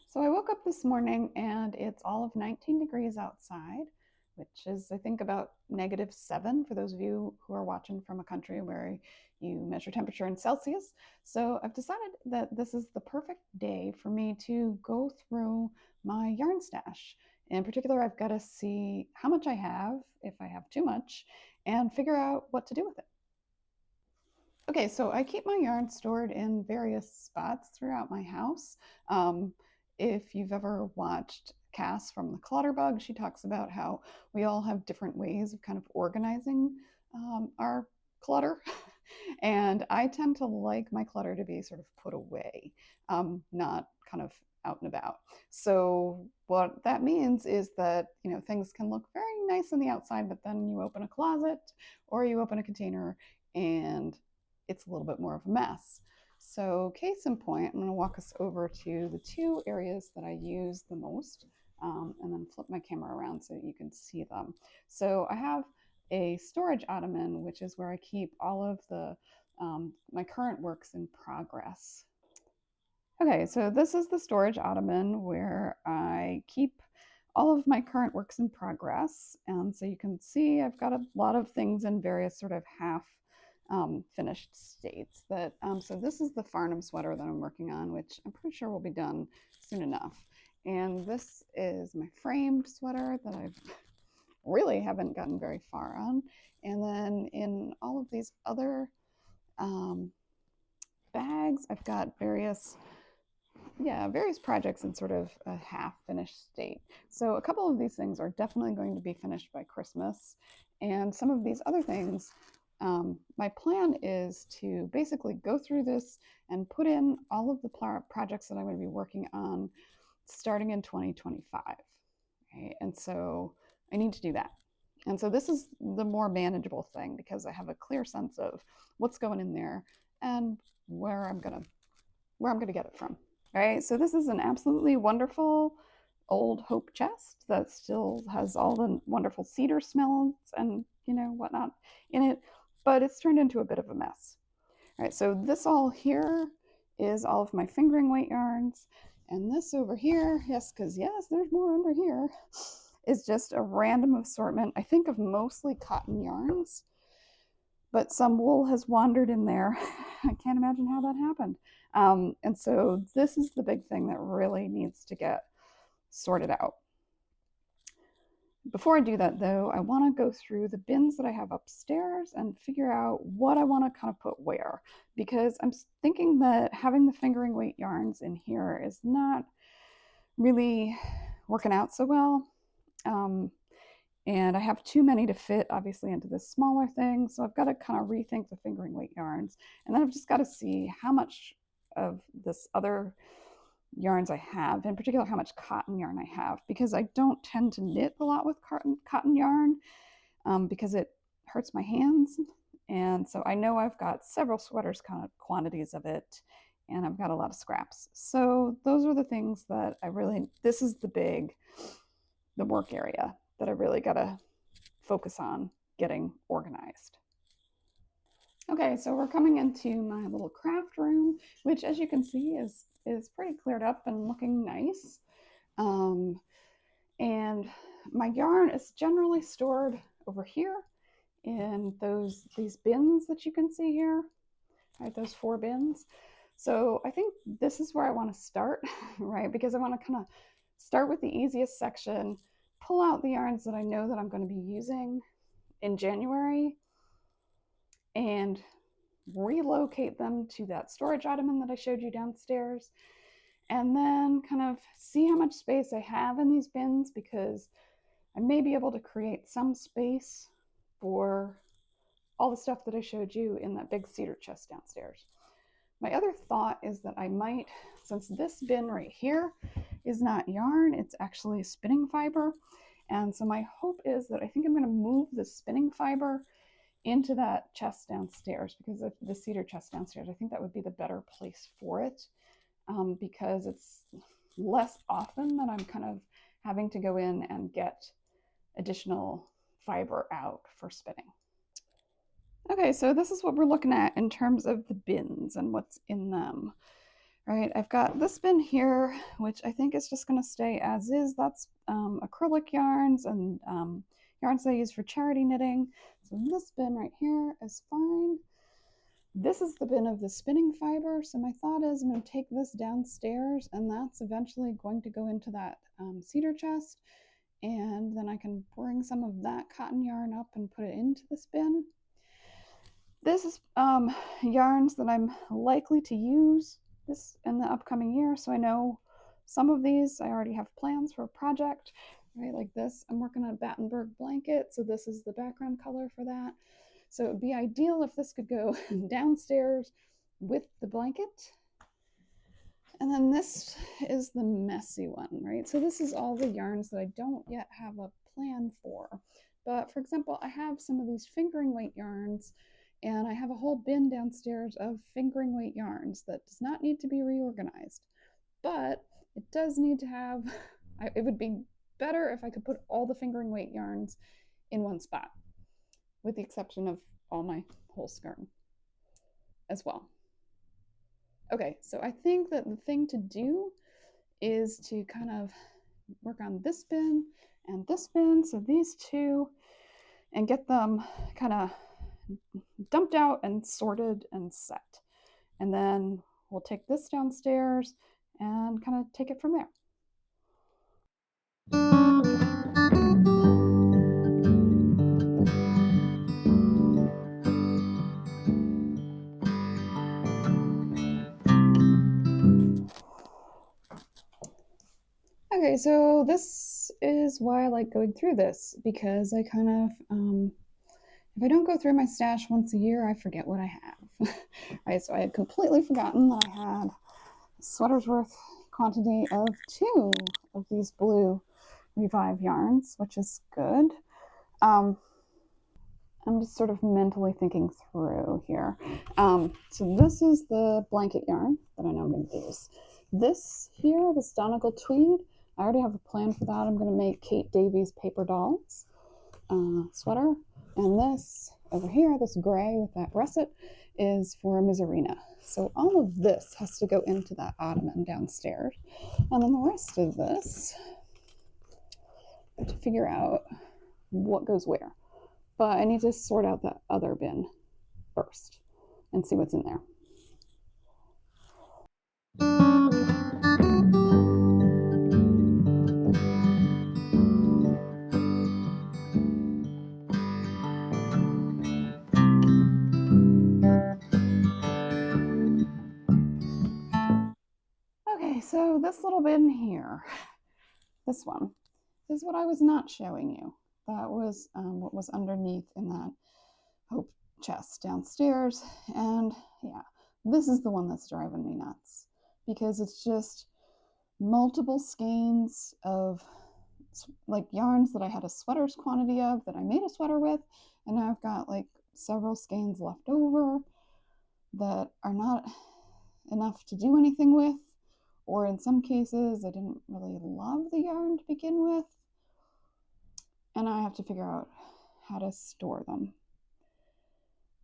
So I woke up this morning and it's all of 19 degrees outside, which is, I think, about -7 for those of you who are watching from a country where you measure temperature in Celsius. So I've decided that this is the perfect day for me to go through my yarn stash. In particular, I've got to see how much I have, if I have too much, and figure out what to do with it. Okay, so I keep my yarn stored in various spots throughout my house. Um, if you've ever watched Cass from the Clutterbug, she talks about how we all have different ways of kind of organizing our clutter. And I tend to like my clutter to be sort of put away, not kind of out and about. So what that means is that, things can look very nice on the outside, but then you open a closet or you open a container and it's a little bit more of a mess. So case in point, I'm going to walk us over to the two areas that I use the most, and then flip my camera around so you can see them. So I have a storage ottoman, which is where I keep all of my current works in progress. Okay, so this is the storage ottoman where I keep all of my current works in progress. And so you can see I've got a lot of things in various sort of half finished states. So this is the Farnham sweater that I'm working on, which I'm pretty sure will be done soon enough. And this is my framed sweater that I've really haven't gotten very far on. And then in all of these other um, bags, I've got various projects in sort of a half finished state. So a couple of these things are definitely going to be finished by Christmas. And some of these other things, my plan is to basically go through this and put in all of the projects that I'm going to be working on starting in 2025. Right? And so I need to do that. And so this is the more manageable thing because I have a clear sense of what's going in there and where I'm gonna get it from. All right, so this is an absolutely wonderful old Hope chest that still has all the wonderful cedar smells and whatnot in it, but it's turned into a bit of a mess. All right, so this all here is all of my fingering weight yarns, and this over here, yes, there's more under here, is just a random assortment. I think of mostly cotton yarns, but some wool has wandered in there. I can't imagine how that happened. And so this is the big thing that really needs to get sorted out. Before I do that, though, I want to go through the bins that I have upstairs and figure out what I want to kind of put where, because I'm thinking that having the fingering weight yarns in here is not really working out so well. And I have too many to fit, obviously, into this smaller thing. So I've got to kind of rethink the fingering weight yarns. And then I've just got to see how much of this other yarns I have, in particular, how much cotton yarn I have, because I don't tend to knit a lot with cotton yarn because it hurts my hands. And so I know I've got several sweaters kind of quantities of it, and I've got a lot of scraps. So those are the things that this is the work area that I really got to focus on getting organized. Okay, so we're coming into my little craft room, which as you can see is pretty cleared up and looking nice. Um, and my yarn is generally stored over here in these bins that you can see here, right? Those 4 bins. So I think this is where I want to start, right? Because I want to kind of start with the easiest section, pull out the yarns that I know that I'm going to be using in January, and relocate them to that storage ottoman that I showed you downstairs, and then kind of see how much space I have in these bins, because I may be able to create some space for all the stuff that I showed you in that big cedar chest downstairs. My other thought is that I might, since this bin right here is not yarn, it's actually spinning fiber. And so my hope is that I think I'm going to move the spinning fiber into that chest downstairs, because of the cedar chest downstairs, I think that would be the better place for it, because it's less often that I'm kind of having to go in and get additional fiber out for spinning. Okay, so this is what we're looking at in terms of the bins and what's in them. right? I've got this bin here, which I think is just going to stay as is. That's acrylic yarns and yarns that I use for charity knitting. So this bin right here is fine. This is the bin of the spinning fiber. So my thought is I'm going to take this downstairs, and that's eventually going to go into that cedar chest. And then I can bring some of that cotton yarn up and put it into this bin. This is yarns that I'm likely to use this in the upcoming year. So I know some of these I already have plans for a project, right? Like this, I'm working on a Battenberg blanket. So this is the background color for that. So it would be ideal if this could go downstairs with the blanket. And then this is the messy one, right? So this is all the yarns that I don't yet have a plan for. But for example, I have some of these fingering weight yarns, and I have a whole bin downstairs of fingering weight yarns that does not need to be reorganized. But it does need to have, it would be better if I could put all the fingering weight yarns in one spot, with the exception of all my whole skein as well. Okay, so I think that the thing to do is to kind of work on this bin and this bin, so these two, and get them kind of dumped out and sorted and set. And then we'll take this downstairs and kind of take it from there. Okay, so this is why I like going through this, because I kind of, if I don't go through my stash once a year, I forget what I have. Right, so I had completely forgotten that I had a sweater's worth quantity of 2 of these blue Revive yarns, which is good. I'm just sort of mentally thinking through here. So this is the blanket yarn that I know I'm going to use. This here, this Donegal tweed, I already have a plan for that. I'm going to make Kate Davies paper dolls sweater. And this over here, this gray with that russet, is for Miserina. So all of this has to go into that ottoman downstairs. And then the rest of this, I have to figure out what goes where. But I need to sort out the other bin first and see what's in there. Okay, so this little bin here, this one, is what I was not showing you. That was what was underneath in that hope chest downstairs. And yeah, this is the one that's driving me nuts, because it's just multiple skeins of like yarns that I had a sweater's quantity of that I made a sweater with, and now I've got like several skeins left over that are not enough to do anything with, or in some cases I didn't really love the yarn to begin with, and I have to figure out how to store them.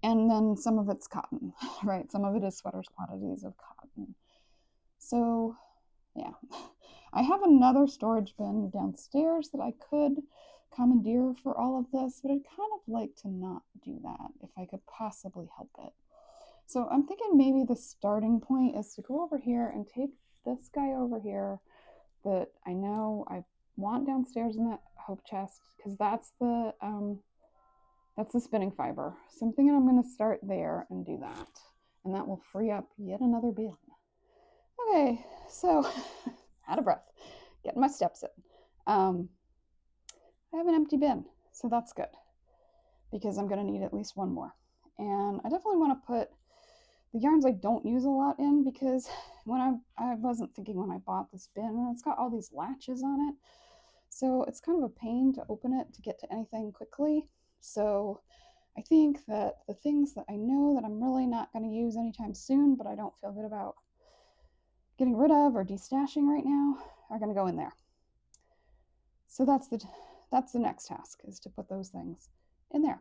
And then some of it's cotton, right? Some of it is sweaters quantities of cotton. So yeah, I have another storage bin downstairs that I could commandeer for all of this, but I'd kind of like to not do that if I could possibly help it. So I'm thinking maybe the starting point is to go over here and take this guy over here that I know I want downstairs in that hope chest, because that's the spinning fiber. So I'm thinking I'm going to start there and do that, and that will free up yet another bin. Okay, so out of breath, getting my steps in. I have an empty bin, so that's good, because I'm going to need at least one more. And I definitely want to put the yarns I don't use a lot in, because when I wasn't thinking when I bought this bin, and it's got all these latches on it, so it's kind of a pain to open it to get to anything quickly. So I think that the things that I know that I'm really not going to use anytime soon, but I don't feel good about getting rid of or destashing right now, are going to go in there. So that's the next task, is to put those things in there.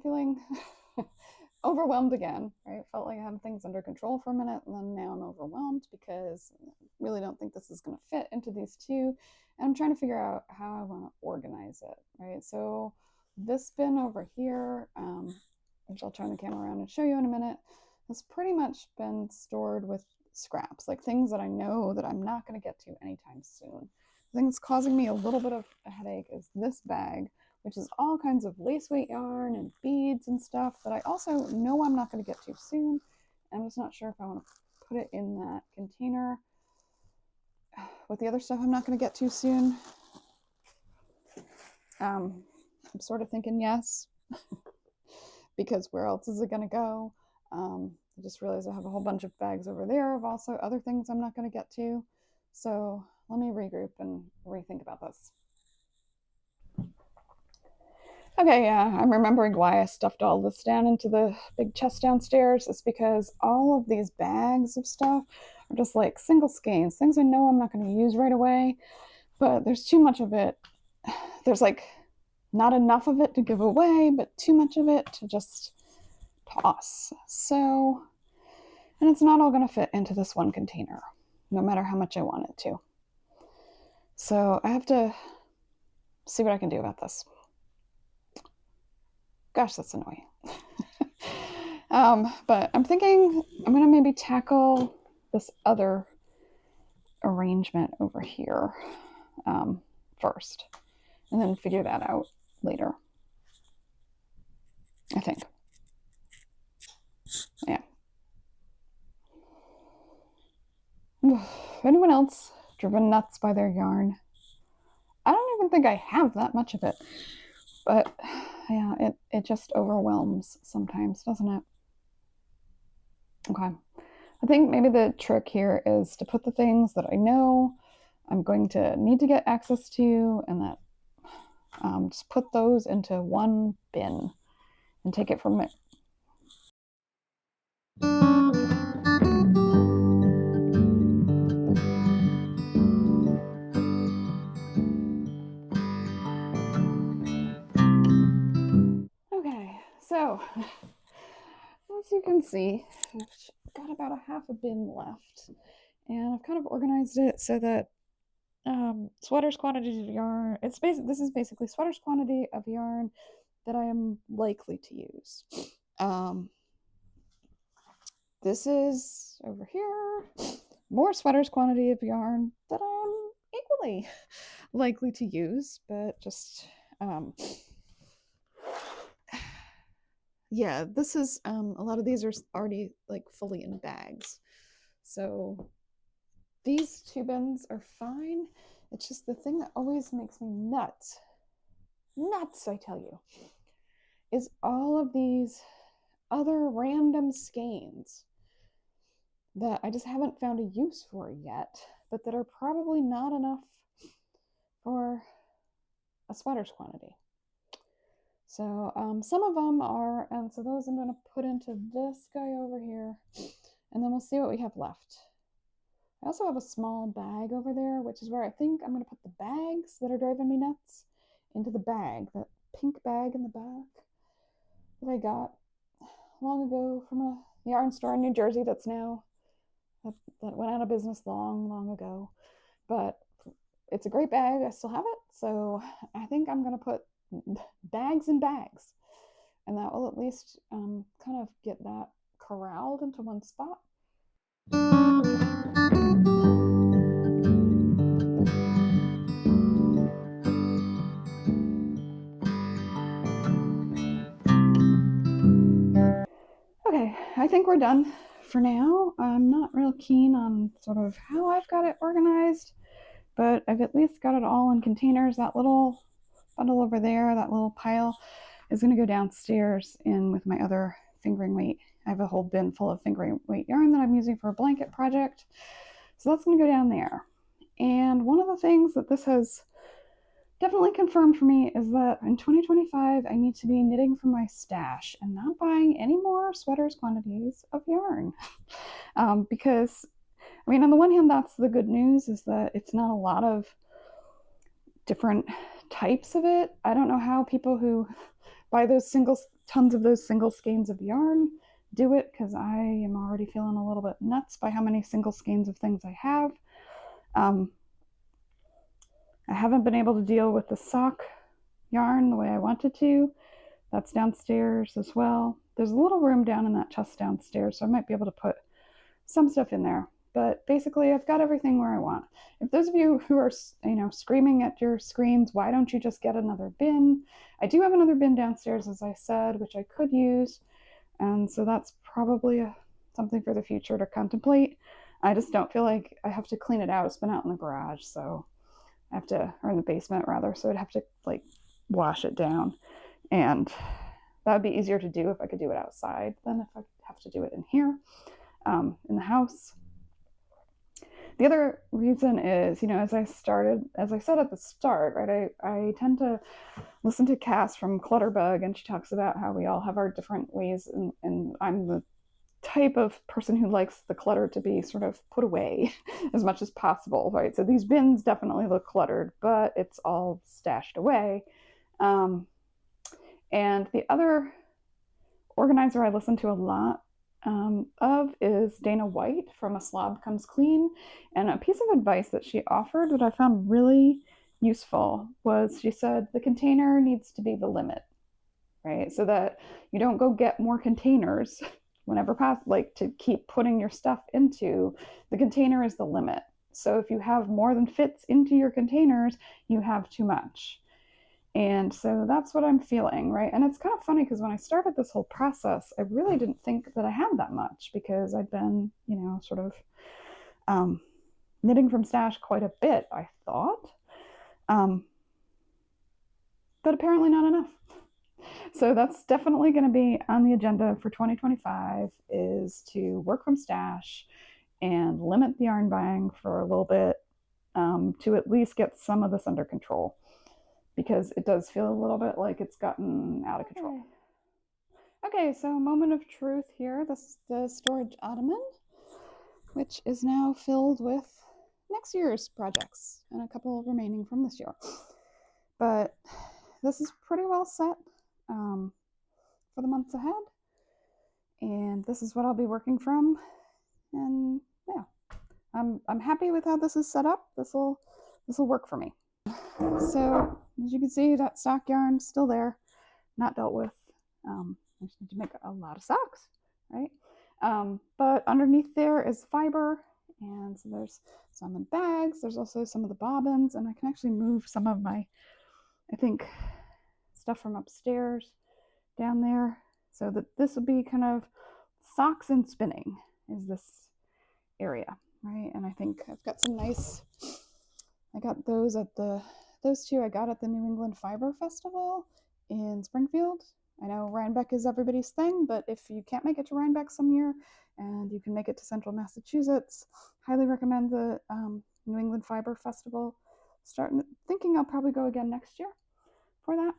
feeling overwhelmed again, right? Felt like I had things under control for a minute, and then now I'm overwhelmed because I really don't think this is going to fit into these two. And I'm trying to figure out how I want to organize it, right? So this bin over here, which I'll turn the camera around and show you in a minute, has pretty much been stored with scraps, like things that I know that I'm not going to get to anytime soon. The thing that's causing me a little bit of a headache is this bag, which is all kinds of lace weight yarn and beads and stuff that I also know I'm not going to get to soon. I'm just not sure if I want to put it in that container with the other stuff I'm not going to get to soon. I'm sort of thinking yes, because where else is it going to go? I just realized I have a whole bunch of bags over there of also other things I'm not going to get to. So let me regroup and rethink about this. Okay, yeah, I'm remembering why I stuffed all this down into the big chest downstairs. It's because all of these bags of stuff are just like single skeins, things I know I'm not going to use right away, but there's too much of it. There's like not enough of it to give away, but too much of it to just toss. So, and it's not all going to fit into this one container, no matter how much I want it to. So I have to see what I can do about this. Gosh, that's annoying. But I'm thinking I'm going to maybe tackle this other arrangement over here first, and then figure that out later, I think. Yeah. Anyone else driven nuts by their yarn? I don't even think I have that much of it, but yeah, it just overwhelms sometimes, doesn't it? Okay. I think maybe the trick here is to put the things that I know I'm going to need to get access to, and that just put those into one bin and take it from there. Okay, so as you can see, I've got about a half a bin left, and I've kind of organized it so that sweaters quantities of yarn. This is basically sweaters quantity of yarn that I am likely to use. This is over here more sweaters quantity of yarn that I'm equally likely to use, but just yeah, this is a lot of these are already like fully in bags, so these two bins are fine. It's just the thing that always makes me nuts, I tell you, is all of these other random skeins that I just haven't found a use for yet, but that are probably not enough for a sweater's quantity. So some of them are, and so those I'm going to put into this guy over here, and then we'll see what we have left. I also have a small bag over there, which is where I think I'm going to put the bags that are driving me nuts into the bag, that pink bag in the back that I got long ago from a yarn store in New Jersey that went out of business long ago. But it's a great bag. I still have it. So I think I'm going to put bags and bags. And that will at least kind of get that corralled into one spot. Okay, I think we're done for now. I'm not real keen on sort of how I've got it organized, but I've at least got it all in containers. That little bundle over there, that little pile, is going to go downstairs in with my other fingering weight. I have a whole bin full of fingering weight yarn that I'm using for a blanket project. So that's going to go down there. And one of the things that this has definitely confirmed for me is that in 2025, I need to be knitting from my stash and not buying any more sweaters quantities of yarn. Because, I mean, on the one hand, that's the good news, is that it's not a lot of different types of it. I don't know how people who buy those single tons of those single skeins of yarn, do it, because I am already feeling a little bit nuts by how many single skeins of things I have. I haven't been able to deal with the sock yarn the way I wanted to. That's downstairs as well. There's a little room down in that chest downstairs, so I might be able to put some stuff in there. But basically, I've got everything where I want. If those of you who are, screaming at your screens, why don't you just get another bin? I do have another bin downstairs, as I said, which I could use. And so that's probably something for the future to contemplate. I just don't feel like I have to clean it out. It's been out in the garage, so I have to, or in the basement rather, so I'd have to like wash it down. And that would be easier to do if I could do it outside than if I have to do it in here, in the house. The other reason is, as I said at the start, right, I tend to listen to Cass from Clutterbug, and she talks about how we all have our different ways, and I'm the type of person who likes the clutter to be sort of put away as much as possible, right? So these bins definitely look cluttered, but it's all stashed away. And the other organizer I listen to a lot of is Dana White from A Slob Comes Clean. And a piece of advice that she offered that I found really useful was, she said the container needs to be the limit, right? So that you don't go get more containers whenever possible, like to keep putting your stuff into. The container is the limit. So if you have more than fits into your containers, you have too much. And so that's what I'm feeling, right? And it's kind of funny because when I started this whole process, I really didn't think that I had that much, because I'd been, sort of knitting from stash quite a bit, I thought. But apparently not enough. So that's definitely going to be on the agenda for 2025, is to work from stash and limit the yarn buying for a little bit, to at least get some of this under control, because it does feel a little bit like it's gotten out of control. Okay, so moment of truth here. This is the storage ottoman, which is now filled with next year's projects and a couple remaining from this year. But this is pretty well set for the months ahead. And this is what I'll be working from. And yeah, I'm happy with how this is set up. This will work for me. So as you can see, that sock yarn still there, not dealt with. I just need to make a lot of socks, right? But underneath there is fiber, and so there's some in bags. There's also some of the bobbins, and I can actually move some of my, I think, stuff from upstairs down there, so that this will be kind of socks and spinning is this area, right? And I think I've got some nice, I got those two I got at the New England Fiber Festival in Springfield. I know Rhinebeck is everybody's thing, but if you can't make it to Rhinebeck some year and you can make it to Central Massachusetts, highly recommend the New England Fiber Festival. Thinking I'll probably go again next year for that.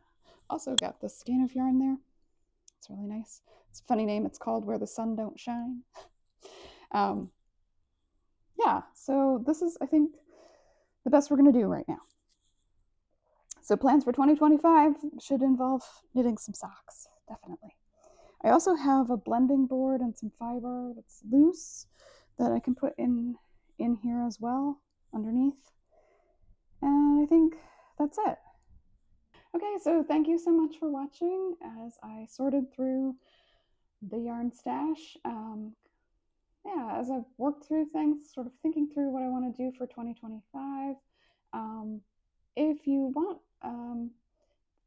Also got this skein of yarn there. It's really nice. It's a funny name. It's called Where the Sun Don't Shine. Yeah, so this is, I think, the best we're going to do right now. So plans for 2025 should involve knitting some socks, definitely. I also have a blending board and some fiber that's loose that I can put in here as well, underneath. And I think that's it. Okay, so thank you so much for watching as I sorted through the yarn stash. Yeah, as I've worked through things, sort of thinking through what I want to do for 2025. If you want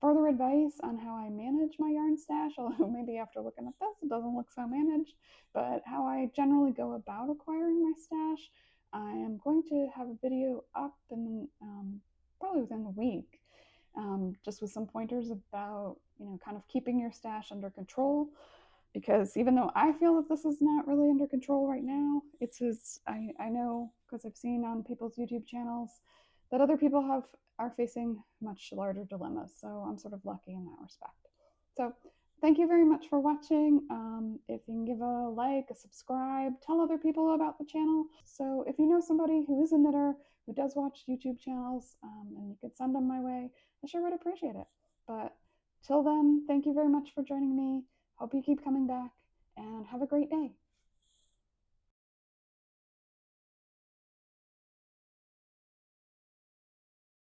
further advice on how I manage my yarn stash, although maybe after looking at this, it doesn't look so managed, but how I generally go about acquiring my stash, I am going to have a video up in probably within the week, just with some pointers about, kind of keeping your stash under control. Because even though I feel that this is not really under control right now, I know, because I've seen on people's YouTube channels that other people are facing much larger dilemmas. So I'm sort of lucky in that respect. So thank you very much for watching. If you can give a like, a subscribe, tell other people about the channel. So if you know somebody who is a knitter, who does watch YouTube channels, and you could send them my way, I sure would appreciate it. But Till then, thank you very much for joining me. Hope you keep coming back and have a great day.